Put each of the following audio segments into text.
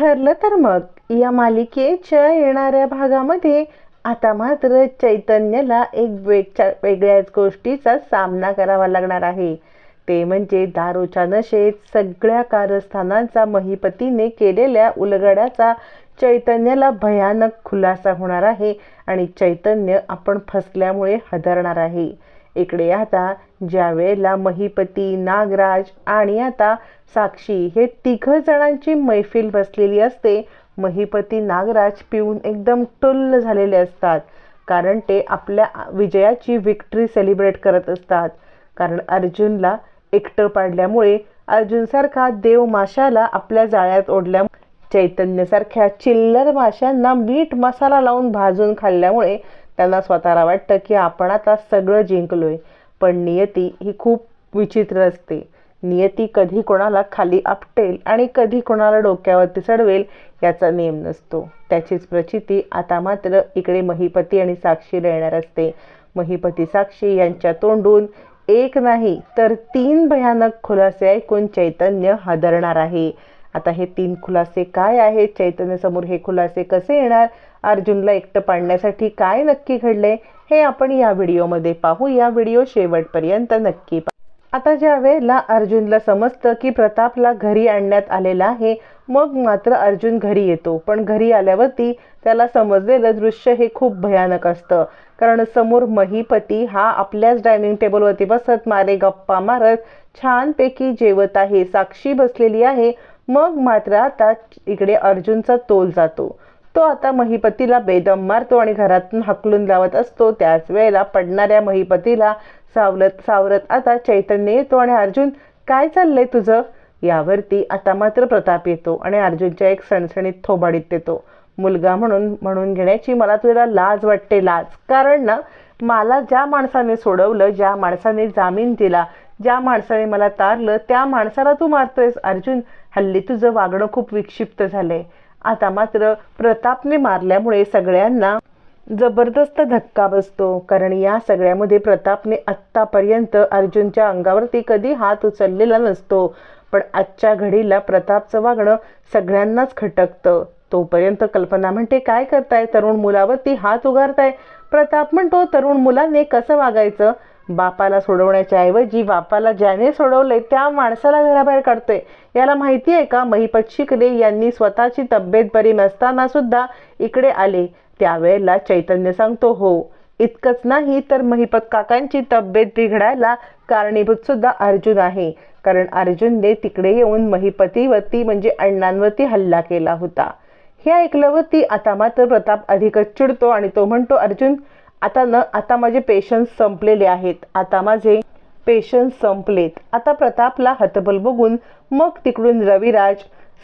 ठरलं तर मग या मालिकेच्या येणाऱ्या भागामध्ये आता मात्र चैतन्याला एक वेगळ्याच गोष्टीचा सामना करावा लागणार आहे. ते म्हणजे दारूच्या नशेत सगळ्या कारस्थानांचा महिपतीने केलेल्या उलगड्याचा चैतन्याला भयानक खुलासा होणार आहे आणि चैतन्य आपण फसल्यामुळे हादरणार आहे. इकडे आता ज्या वेळेला महिपती, नागराज आणि आता साक्षी हे तिघ जणांची मैफिल बसलेली असते, महिपती नागराज पिऊन एकदम टुल्ल झालेले असतात. कारण ते आपल्या विजयाची विक्ट्री सेलिब्रेट करत असतात. कारण अर्जुनला एकटं पाडल्यामुळे, अर्जुनसारखा देव माशाला आपल्या जाळ्यात ओढल्यामुळे, चैतन्यसारख्या चिल्लर माशांना मीठ मसाला लावून भाजून खाल्ल्यामुळे त्यांना स्वतःला वाटतं की आपण आता सगळं जिंकलोय. पण नियती ही खूप विचित्र असते. नियती कधी कोणाला खाली आपटेल आणि कधी कोणाला डोक्यावरती चढवेल याचा नेम नसतो. त्याचीच प्रचिती आता मात्र इकडे महिपती आणि साक्षीला येणार असते. महिपती साक्षी यांच्या तोंडून एक नाही तर 3 भयानक खुलासे ऐकून चैतन्य हादरणार आहे. आता हे 3 खुलासे काय आहेत, चैतन्यासमोर हे खुलासे कसे येणार, अर्जुनला एकटं पाडण्यासाठी काय नक्की घडले, हे आपण या व्हिडिओमध्ये पाहू. या व्हिडिओ शेवटपर्यंत नक्की पहा. आता ज्या वेळेला अर्जुनला समजतं की प्रतापला घरी आणण्यात आलेला आहे, मग मात्र अर्जुन घरी येतो. पण घरी आल्यावरती त्याला समजलेलं दृश्य हे खूप भयानक असतं. कारण समोर महिपती हा आपल्याच डायनिंग टेबलवरती बसत मारे गप्पा मारत छानपैकी जेवत आहे. साक्षी बसलेली आहे. मग मात्र आता इकडे अर्जुनचा तोल जातो. तो आता महिपतीला बेदम मारतो आणि घरातून हकलून लावत असतो. त्याच वेळेला पडणाऱ्या महिपतीला सावरत आता चैतन्य येतो आणि अर्जुन काय चाललंय तुझं, यावरती आता मात्र प्रताप येतो आणि अर्जुनच्या एक सणसणीत थोबाडीत देतो. मुलगा म्हणून घेण्याची मला तुला लाज वाटते, लाज. कारण ना, मला ज्या माणसाने सोडवलं, ज्या माणसाने जामीन दिला, ज्या माणसाने मला तारलं, त्या माणसाला तू मारतोयस. अर्जुन, हल्ली तुझं वागणं खूप विक्षिप्त झालंय. आता मात्र प्रतापने मारल्यामुळे सगळ्यांना जबरदस्त धक्का बसतो. कारण या सगळ्यामध्ये प्रतापने आत्तापर्यंत अर्जुनच्या अंगावरती कधी हात उचललेला नसतो. पण आजच्या घडीला प्रतापचं वागणं सगळ्यांनाच खटकतं. तोपर्यंत कल्पना म्हणते, काय करताय, तरुण मुलावरती हात उगारताय. प्रताप म्हणतो, तरुण मुलाने कसं वागायचं, बापाला सोडवण्याच्या ऐवजी बापाला ज्याने सोडवलंय त्या माणसाला घराबाहेर काढतोय. याला माहिती आहे का, महिपत शिकले यांनी स्वतःची तब्येत बरी नसताना सुद्धा इकडे आले. त्यावेळेला चैतन्य सांगतो, हो, इतकंच नाही तर महिपत काकांची तब्येत बिघडायला कारणीभूत सुद्धा अर्जुन आहे. कारण अर्जुनने तिकडे येऊन महिपतीवरती म्हणजे अण्णांवरती हल्ला केला होता. हे ऐकल्यावरती आता मात्र प्रताप अधिकच चिडतो आणि तो म्हणतो, अर्जुन, आता माझे पेशन्स संपलेले आहेत. आता माझे पेशन्स संपलेत. आता प्रतापला हतबल बघून मग तिकडून रविराज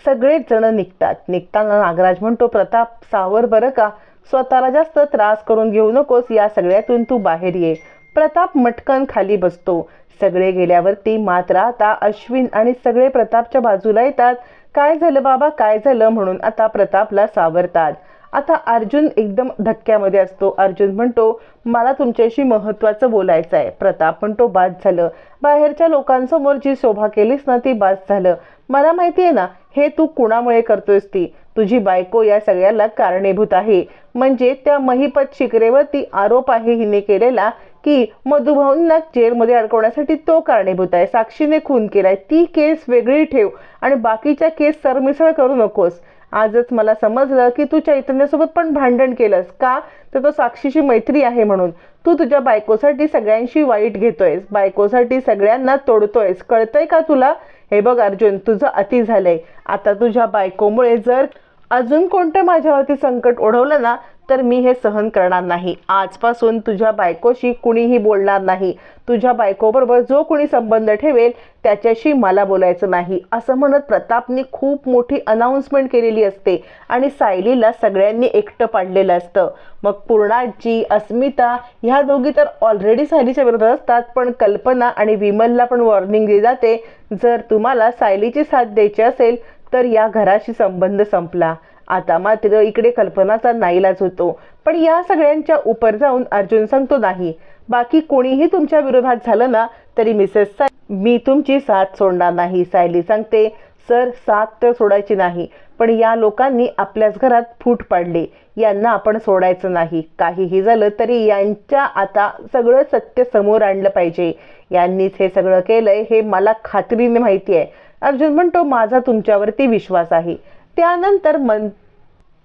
सगळेच जण निघतात. निघताना नागराज म्हणतो, प्रताप सावर बरं का, स्वतःला जास्त त्रास करून घेऊ नकोस, या सगळ्यातून तू बाहेर ये. प्रताप मटकन खाली बसतो. सगळे गेल्यावरती मात्र आता अश्विन आणि सगळे प्रतापच्या बाजूला येतात. काय झालं बाबा, काय झालं म्हणून आता प्रतापला सावरतात. आता अर्जुन एकदम धक्क्यामध्ये असतो. अर्जुन म्हणतो, मला तुमच्याशी महत्त्वाचं बोलायचं आहे. प्रताप म्हणतो, बास झालं, बाहेरच्या लोकांसमोर जी शोभा केलीस ना ती बास झालं. मला माहिती आहे ना हे तू कुणामुळे करतोयस, ती तुझी बायको या सगळ्याला कारणीभूत आहे. म्हणजे त्या महिपत शिकरेवरती आरोप आहे हिने केलेला की मधुभाऊंना जेलमध्ये अडकवण्यासाठी तो कारणीभूत आहे. साक्षीने खून केलाय, ती केस वेगळी ठेव आणि बाकीच्या केस सरमिसळ करू नकोस. आजच मला समजलं की तू चैतन्यासोबत पण भांडण केलंस का, तर तो साक्षीची मैत्री आहे म्हणून. तू तुझ्या बायकोसाठी सगळ्यांशी वाईट घेतोयस, बायकोसाठी सगळ्यांना तोडतोयस, कळतंय का तुला. हे बघ अर्जुन, तुझं अति झालंय. आता तुझ्या बायकोमुळे जर अजून कोणतं माझ्यावरती संकट ओढवलं ना तर मी हे सहन करणार नाही. आजपासून तुझ्या बायकोशी कुणीही बोलणार नाही. तुझ्या बायकोबरोबर जो कोणी संबंध ठेवेल त्याच्याशी मला बोलायचं नाही, असं म्हणत प्रतापने खूप मोठी अनाउन्समेंट केलेली असते आणि सायलीला सगळ्यांनी एकटं पाडलेलं असतं. मग पूर्णाजी, अस्मिता ह्या दोघी तर ऑलरेडी सायलीच्या विरोधात असतात. पण कल्पना आणि विमलला पण वॉर्निंग दिली जाते, जर तुम्हाला सायलीची साथ द्यायची असेल तर या घराशी संबंध संपला. आता मात्र इकडे कल्पनाचा नाईलाज होतो. पण या सगळ्यांच्या उपर जाऊन अर्जुन सांगतो, नाही, बाकी कोणीही तुमच्या विरोधात झालं ना तरी मिसेस मी तुमची साथ सोडणार नाही. सायली सांगते, सर साथ तर सोडायची नाही, पण या लोकांनी आपल्याच घरात फूट पाडले, यांना आपण सोडायचं नाही. काहीही झालं तरी यांच्या आता सगळं सत्य समोर आणलं पाहिजे. यांनीच हे सगळं केलंय हे मला खात्रीने माहिती आहे. अर्जुन म्हणतो, माझा तुमच्यावरती विश्वास आहे. त्यानंतर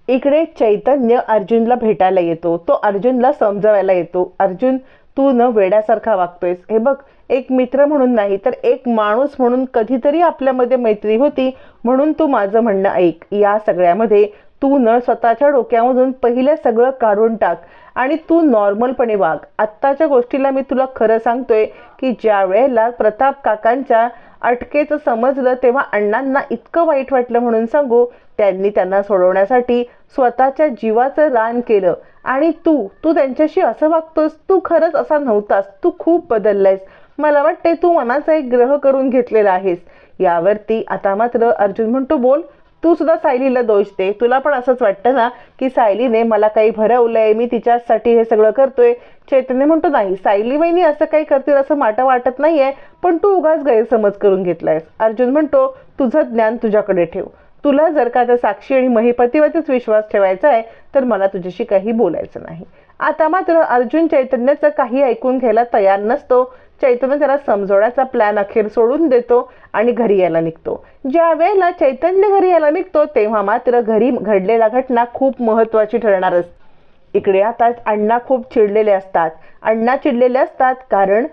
इकडे चैतन्य अर्जुनला भेटायला येतो. तो अर्जुनला समजावायला येतो, अर्जुन तू न वेड्यासारखा वागतोयस. हे बघ, एक मित्र म्हणून नाही तर एक माणूस म्हणून कधीतरी आपल्यामध्ये मैत्री होती, म्हणून तू माझं म्हणणं ऐक. या सगळ्यामध्ये तू न स्वतःच्या डोक्यामधून पहिलं सगळं काढून टाक आणि तू नॉर्मलपणे वाग. आत्ताच्या गोष्टीला मी तुला खरं सांगतोय की ज्या वेळेला प्रताप काकांच्या अटकेचं समजलं तेव्हा अण्णांना इतकं वाईट वाटलं, म्हणून सांगू त्यांनी त्यांना सोडवण्यासाठी स्वतःच्या जीवाचं रान केलं. आणि तू त्यांच्याशी असं वागतोस, तू खरंच असा नव्हतास, तू खूप बदललायस. मला वाटते तू मनाचा एक ग्रह करून घेतलेला आहेस. यावरती आता मात्र अर्जुन म्हणतो, बोल, तू सुद्धा सायलीला दोष दे. तुला पण असंच वाटतं ना की सायलीने मला काही भरवलंय, मी तिच्यासाठी हे सगळं करतोय. चैतन्य म्हणतो, नाही, सायली वहिनी असं काही करतील असं मला वाटत नाहीये, पण तू उगाच गैरसमज करून घेतलायस. अर्जुन म्हणतो, तुझं ज्ञान तुझ्याकडे ठेव. तुला जर का त्या साक्षी आणि महिपतीवरतीच विश्वास ठेवायचा आहे तर मला तुझ्याशी काही बोलायचं नाही. आता मात्र अर्जुन चैतन्याचं काही ऐकून घ्यायला तयार नसतो. चैतन्य त्याला समजवण्याचा प्लॅन अखेर सोडून देतो आणि घरी यायला निघतो. ज्या वेळेला चैतन्य घरी यायला निघतो तेव्हा मात्र घरी घडलेला घटना खूप महत्त्वाची ठरणार असते. इकडे आता अण्णा खूप चिडलेले असतात. अण्णा चिडलेले असतात कारण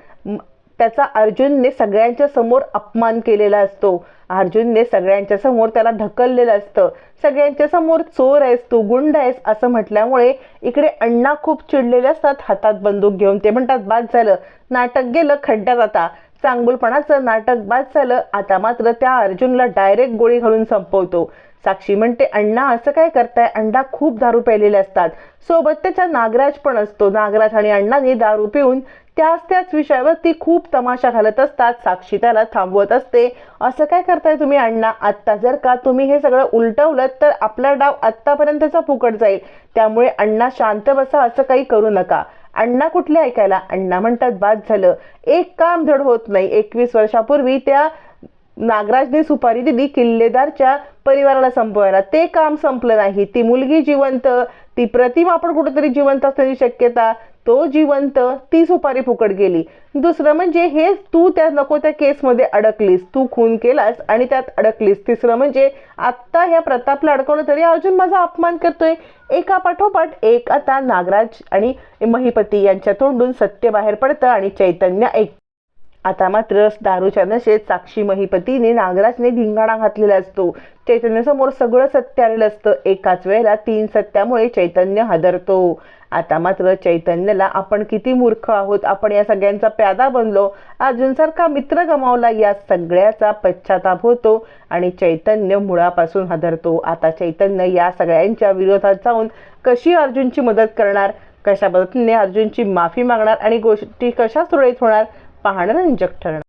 त्याचा अर्जुनने सगळ्यांच्या समोर अपमान केलेला असतो. अर्जुनने सगळ्यांच्या समोर त्याला ढकललेलं असतं. सगळ्यांच्या समोर चोर आहेस तू, गुंड आहेस असं म्हटल्यामुळे इकडे अण्णा खूप चिडलेले असतात, हातात बंदूक घेऊन. ते म्हणतात, बाद झालं, नाटक गेलं खड्ड्यात, आता चांगुलपणाचं नाटक बाद झालं. आता मात्र त्या अर्जुनला डायरेक्ट गोळी घालून संपवतो. साक्षी म्हणते, अण्णा असं काय करताय? अण्णा खूप दारू प्यायलेले असतात. सोबत त्याच्या नागराज पण असतो. नागराज आणि अण्णाने दारू पिऊन त्याच विषयावरती खूप तमाशा घालत असतात. साक्षी त्याला थांबवत असते. असं काय करताय तुम्ही अण्णा? आत्ता जर का तुम्ही हे सगळं उलटवलं तर आपला डाव आत्तापर्यंतचा फुकट जाईल. त्यामुळे अण्णा शांत बसा, असं काही करू नका. अण्णा कुठले ऐकायला? अण्णा म्हणतात, बाद झालं, एक काम धड होत नाही. 21 वर्षापूर्वी त्या नागराजने सुपारी दिली किल्लेदारच्या परिवाराला संपवायला, ते काम संपलं नाही. ती मुलगी जिवंत, ती प्रतिमा पण कुठेतरी जिवंत असण्याची शक्यता, तो जिवंत, ती सुपारी फुकट गेली. दुसरं म्हणजे हे तू त्या नको त्या केसमध्ये अडकलीस, तू खून केलास आणि त्यात अडकलीस. तिसरं म्हणजे आत्ता ह्या प्रतापला अडकवलं तरी अजून माझा अपमान करतोय. एका पाठोपाठ एक आता नागराज आणि महिपती यांच्या तोंडून सत्य बाहेर पडतं आणि चैतन्य आता मात्र दारूच्या नशेत साक्षी महिपतीने नागराजने धिंगाणा घातलेला असतो. चैतन्यासमोर सगळं सत्य आलेलं असतं. एकाच वेळेला 3 सत्यामुळे चैतन्य हादरतो. आता मात्र चैतन्याला आपण किती मूर्ख आहोत, आपण या सगळ्यांचा प्यादा बनलो, अर्जुनसारखा मित्र गमावला, या सगळ्याचा पश्चाताप होतो आणि चैतन्य मुळापासून हादरतो. आता चैतन्य या सगळ्यांच्या विरोधात जाऊन कशी अर्जुनची मदत करणार, कशा पद्धतीने अर्जुनची माफी मागणार आणि गोष्टी कशा सुरळीत होणार पाहणं रंजक ठरणार.